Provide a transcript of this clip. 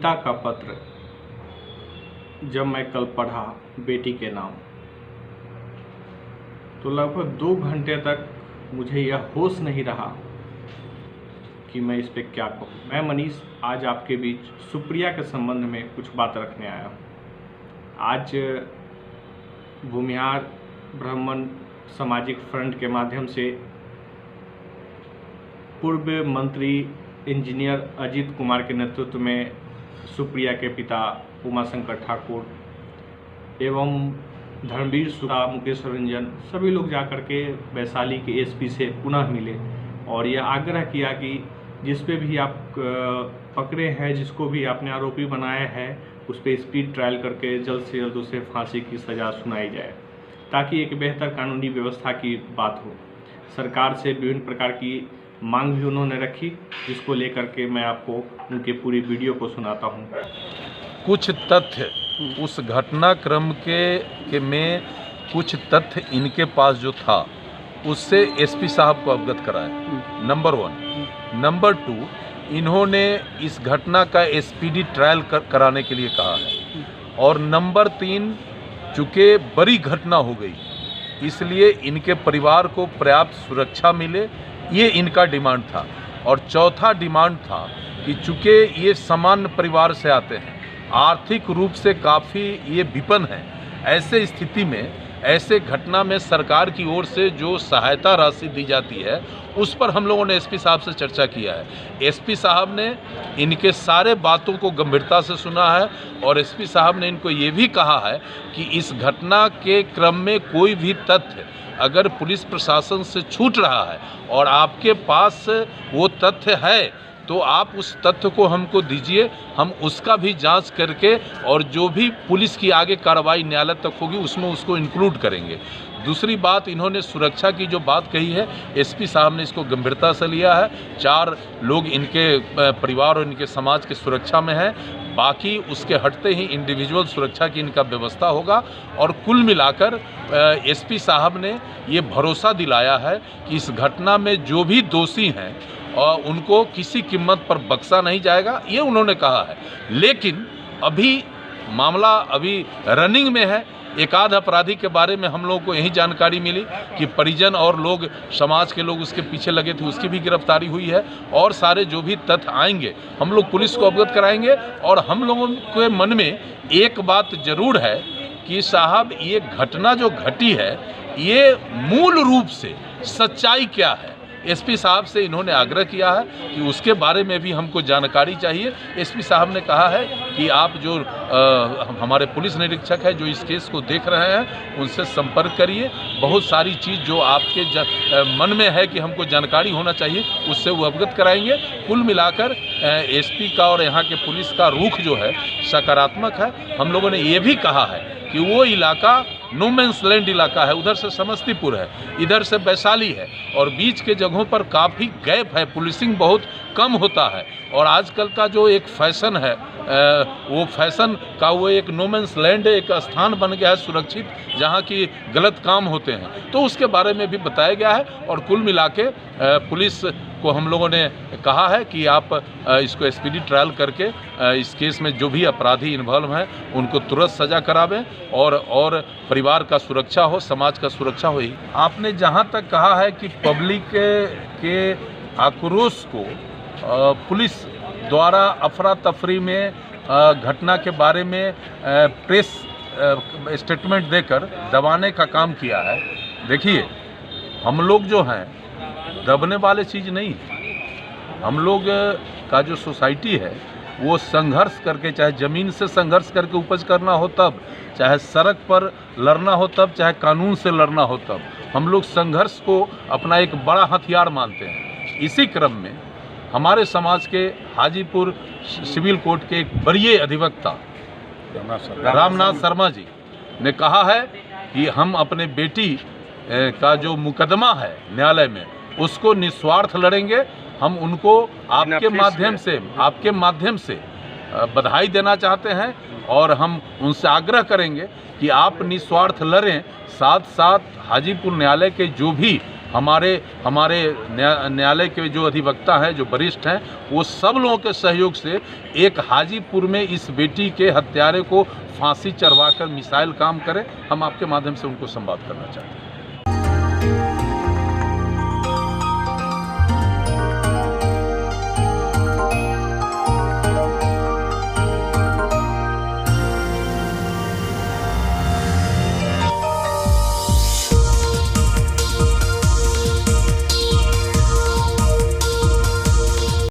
पिता का पत्र जब मैं कल पढ़ा बेटी के नाम, तो लगभग 2 घंटे तक मुझे यह होश नहीं रहा कि मैं इस पे क्या कहूँ। मैं मनीष आज आपके बीच सुप्रिया के संबंध में कुछ बात रखने आया हूँ। आज भूमिहार ब्राह्मण सामाजिक फ्रंट के माध्यम से पूर्व मंत्री इंजीनियर अजीत कुमार के नेतृत्व में सुप्रिया के पिता उमाशंकर ठाकुर एवं धर्मवीर सुधा, मुकेश रंजन सभी लोग जाकर के वैशाली के एसपी से पुनः मिले और यह आग्रह किया कि जिस पे भी आप पकड़े हैं, जिसको भी आपने आरोपी बनाया है, उस पर स्पीड ट्रायल करके जल्द से जल्द उसे फांसी की सज़ा सुनाई जाए, ताकि एक बेहतर कानूनी व्यवस्था की बात हो। सरकार से विभिन्न प्रकार की मांग भी उन्होंने रखी, जिसको लेकर के मैं आपको उनके पूरी वीडियो को सुनाता हूँ। कुछ तथ्य उस घटनाक्रम के में कुछ तथ्य इनके पास जो था उससे एसपी साहब को अवगत कराया, नंबर 1। नंबर 2, इन्होंने इस घटना का स्पीडी ट्रायल कराने के लिए कहा है। और नंबर 3, चूँकि बड़ी घटना हो गई इसलिए इनके परिवार को पर्याप्त सुरक्षा मिले, ये इनका डिमांड था। और चौथा डिमांड था कि चूँकि ये सामान्य परिवार से आते हैं, आर्थिक रूप से काफ़ी ये विपन्न है, ऐसे स्थिति में ऐसे घटना में सरकार की ओर से जो सहायता राशि दी जाती है उस पर हम लोगों ने एसपी साहब से चर्चा किया है। एसपी साहब ने इनके सारे बातों को गंभीरता से सुना है और एसपी साहब ने इनको ये भी कहा है कि इस घटना के क्रम में कोई भी तथ्य अगर पुलिस प्रशासन से छूट रहा है और आपके पास वो तथ्य है तो आप उस तथ्य को हमको दीजिए, हम उसका भी जांच करके और जो भी पुलिस की आगे कार्रवाई न्यायालय तक होगी उसमें उसको इंक्लूड करेंगे। दूसरी बात, इन्होंने सुरक्षा की जो बात कही है, एसपी साहब ने इसको गंभीरता से लिया है। 4 लोग इनके परिवार और इनके समाज की सुरक्षा में हैं, बाकी उसके हटते ही इंडिविजुअल सुरक्षा की इनका व्यवस्था होगा। और कुल मिलाकर एसपी साहब ने ये भरोसा दिलाया है कि इस घटना में जो भी दोषी हैं और उनको किसी कीमत पर बख्शा नहीं जाएगा, ये उन्होंने कहा है। लेकिन अभी मामला रनिंग में है। एक आध अपराधी के बारे में हम लोगों को यही जानकारी मिली कि परिजन और लोग, समाज के लोग उसके पीछे लगे थे, उसकी भी गिरफ्तारी हुई है। और सारे जो भी तथ्य आएंगे हम लोग पुलिस को अवगत कराएंगे। और हम लोगों के मन में एक बात जरूर है कि साहब, ये घटना जो घटी है ये मूल रूप से सच्चाई क्या है, एसपी साहब से इन्होंने आग्रह किया है कि उसके बारे में भी हमको जानकारी चाहिए। एसपी साहब ने कहा है कि आप जो हमारे पुलिस निरीक्षक है जो इस केस को देख रहे हैं उनसे संपर्क करिए। बहुत सारी चीज़ जो आपके मन में है कि हमको जानकारी होना चाहिए उससे वो अवगत कराएंगे। कुल मिलाकर एसपी का और यहाँ के पुलिस का रुख जो है सकारात्मक है। हम लोगों ने ये भी कहा है कि वो इलाका नो मैंस लैंड इलाका है, उधर से समस्तीपुर है, इधर से वैशाली है और बीच के जगहों पर काफ़ी गैप है, पुलिसिंग बहुत कम होता है। और आजकल का जो एक फैशन है वो फैशन का वो एक नो मैंस लैंड एक स्थान बन गया है सुरक्षित, जहाँ की गलत काम होते हैं, तो उसके बारे में भी बताया गया है। और कुल मिला के पुलिस को हम लोगों ने कहा है कि आप इसको स्पीडी ट्रायल करके इस केस में जो भी अपराधी इन्वॉल्व हैं उनको तुरंत सज़ा करावें और परिवार का सुरक्षा हो, समाज का सुरक्षा हो। ही आपने जहां तक कहा है कि पब्लिक के आक्रोश को पुलिस द्वारा अफरा तफरी में घटना के बारे में प्रेस स्टेटमेंट देकर दबाने का काम किया है। देखिए, हम लोग जो हैं दबने वाले चीज़ नहीं है। हम लोग का जो सोसाइटी है वो संघर्ष करके, चाहे ज़मीन से संघर्ष करके उपज करना हो तब, चाहे सड़क पर लड़ना हो तब, चाहे कानून से लड़ना हो तब, हम लोग संघर्ष को अपना एक बड़ा हथियार मानते हैं। इसी क्रम में हमारे समाज के हाजीपुर सिविल कोर्ट के एक वरीय अधिवक्ता रामनाथ शर्मा जी ने कहा है कि हम अपने बेटी का जो मुकदमा है न्यायालय में उसको निस्वार्थ लड़ेंगे। हम उनको आपके माध्यम से बधाई देना चाहते हैं और हम उनसे आग्रह करेंगे कि आप निस्वार्थ लड़ें, साथ साथ हाजीपुर न्यायालय के जो भी हमारे न्यायालय के जो अधिवक्ता हैं, जो वरिष्ठ हैं, वो सब लोगों के सहयोग से एक हाजीपुर में इस बेटी के हत्यारे को फांसी चढ़वाकर मिसाइल काम करे। हम आपके माध्यम से उनको संवाद करना चाहते हैं।